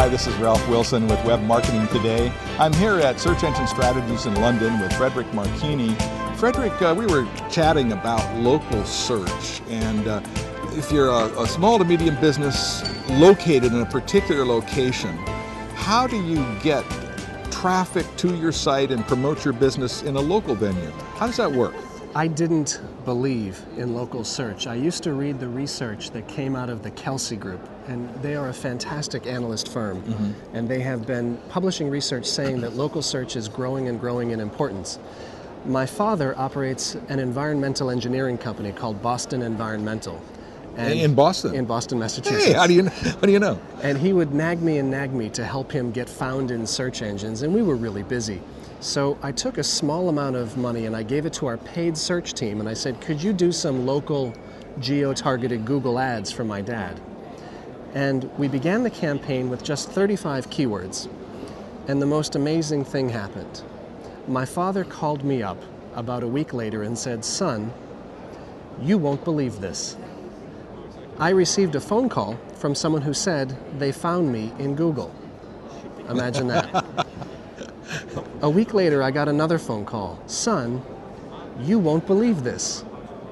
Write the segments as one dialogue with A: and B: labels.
A: Hi, this is Ralph Wilson with Web Marketing Today. I'm here at Search Engine Strategies in London with Frederick Marckini. Frederick, we were chatting about local search, and if you're a small to medium business located in a particular location, how do you get traffic to your site and promote your business in a local venue? How does that work?
B: I didn't believe in local search. I used to read the research that came out of the Kelsey Group, and they are a fantastic analyst firm, and they have been publishing research saying that local search is growing and growing in importance. My father operates an environmental engineering company called Boston Environmental. And
A: in Boston?
B: In Boston, Massachusetts.
A: Hey, how do you know?
B: And he would nag me to help him get found in search engines, and we were really busy. So I took a small amount of money and I gave it to our paid search team, and I said, could you do some local geo-targeted Google ads for my dad? And we began the campaign with just 35 keywords, and the most amazing thing happened. My father called me up about a week later and said, son, you won't believe this. I received a phone call from someone who said they found me in Google. Imagine that. A week later, I got another phone call. Son, you won't believe this.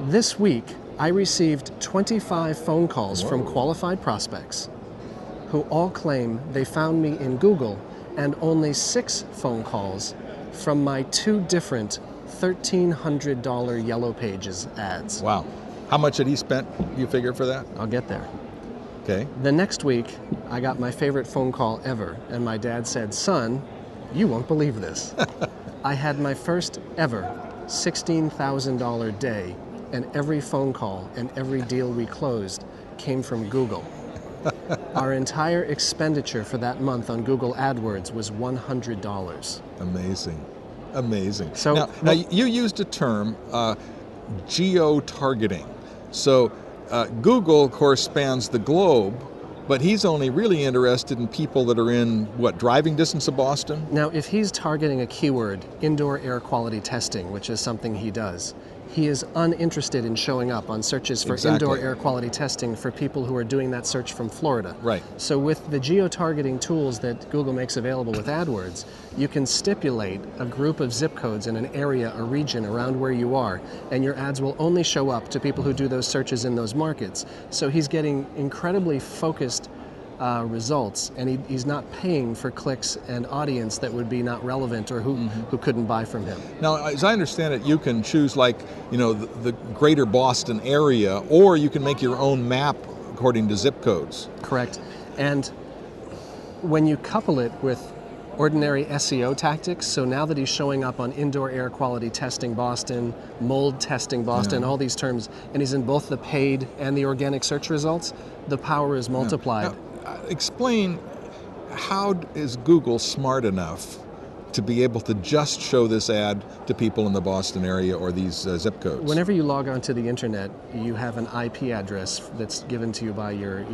B: This week, I received 25 phone calls from qualified prospects who all claim they found me in Google, and only 6 phone calls from my 2 different $1,300 Yellow Pages ads.
A: Wow. How much had he spent, you figure, for that?
B: I'll get there.
A: Okay.
B: The next week, I got my favorite phone call ever, and my dad said, son, you won't believe this. I had my first ever $16,000 day, and every phone call and every deal we closed came from Google. Our entire expenditure for that month on Google AdWords was $100.
A: Amazing. Amazing.
B: So,
A: now you used a term, geotargeting. So Google, of course, spans the globe, but he's only really interested in people that are in, what, driving distance of Boston?
B: Now, if he's targeting a keyword, indoor air quality testing, which is something he does, he is uninterested in showing up on searches for indoor air quality testing for people who are doing that search from Florida.
A: Right.
B: So with the geo-targeting tools that Google makes available with AdWords, you can stipulate a group of zip codes in an area, a region around where you are, and your ads will only show up to people who do those searches in those markets. So he's getting incredibly focused results, and he's not paying for clicks and audience that would be not relevant or who couldn't buy from him.
A: Now, as I understand it, you can choose, like, you know, the greater Boston area, or you can make your own map according to zip codes.
B: Correct. And when you couple it with ordinary SEO tactics, so now that he's showing up on indoor air quality testing Boston, mold testing Boston, all these terms, and he's in both the paid and the organic search results, the power is multiplied.
A: Now, explain, how is Google smart enough to be able to just show this ad to people in the Boston area or these zip codes?
B: Whenever you log onto the internet, you have an IP address that's given to you by your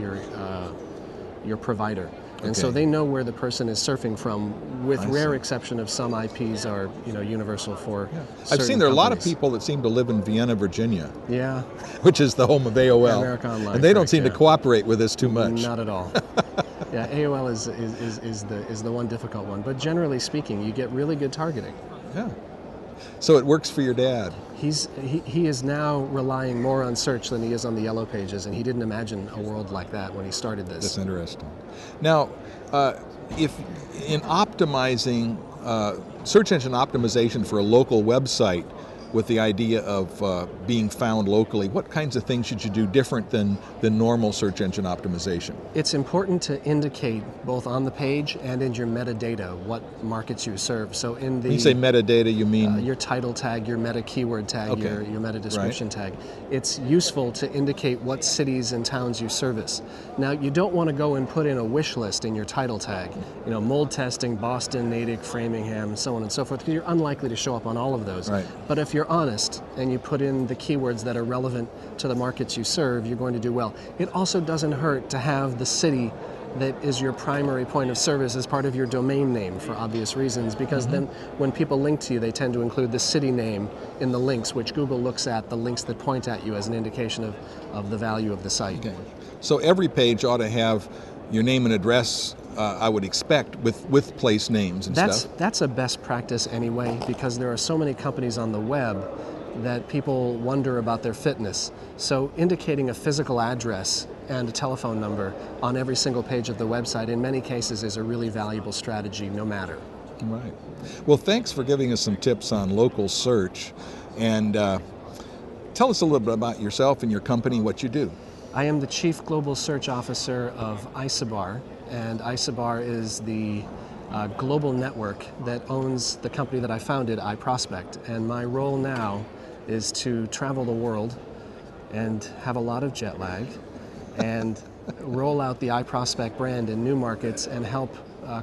B: provider. And so they know where the person is surfing from, with rare exception of some IPs are, you know, universal for
A: I've seen there are a lot of
B: companies.
A: people that seem to live in Vienna, Virginia.
B: Yeah.
A: Which is the home of AOL.
B: America Online.
A: And they don't seem to cooperate with this too much.
B: Not at all. Yeah, AOL is the one difficult one. But generally speaking, you get really good targeting.
A: Yeah. So it works for your dad.
B: He is now relying more on search than he is on the Yellow Pages, and he didn't imagine a world like that when he started this.
A: That's interesting. Now, if in optimizing, search engine optimization for a local website with the idea of being found locally, what kinds of things should you do different than normal search engine optimization?
B: It's important to indicate both on the page and in your metadata what markets you serve. So in the...
A: When you say metadata, you mean?
B: Your title tag, your meta keyword tag, your meta description tag. It's useful to indicate what cities and towns you service. Now, you don't want to go and put in a wish list in your title tag. You know, mold testing, Boston, Natick, Framingham, and so on and so forth, because you're unlikely to show up on all of those.
A: Right.
B: But if you're honest and you put in the keywords that are relevant to the markets you serve, you're going to do well. It also doesn't hurt to have the city that is your primary point of service as part of your domain name for obvious reasons, because then when people link to you, they tend to include the city name in the links, which Google looks at the links that point at you as an indication of the value of the site.
A: Okay. So every page ought to have your name and address I would expect, with place names and stuff.
B: That's a best practice anyway, because there are so many companies on the web that people wonder about their fitness. So indicating a physical address and a telephone number on every single page of the website in many cases is a really valuable strategy, no matter.
A: Right. Well, thanks for giving us some tips on local search. And tell us a little bit about yourself and your company, what you do.
B: I am the Chief Global Search Officer of Isobar, and Isobar is the global network that owns the company that I founded, iProspect. And my role now is to travel the world and have a lot of jet lag and roll out the iProspect brand in new markets and help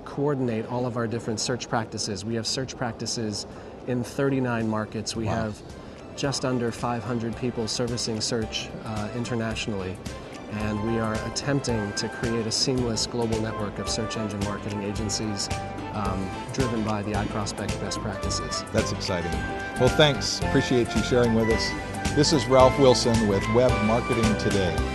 B: coordinate all of our different search practices. We have search practices in 39 markets. We have just under 500 people servicing search internationally, and we are attempting to create a seamless global network of search engine marketing agencies driven by the iProspect best practices.
A: That's exciting. Well, thanks. Appreciate you sharing with us. This is Ralph Wilson with Web Marketing Today.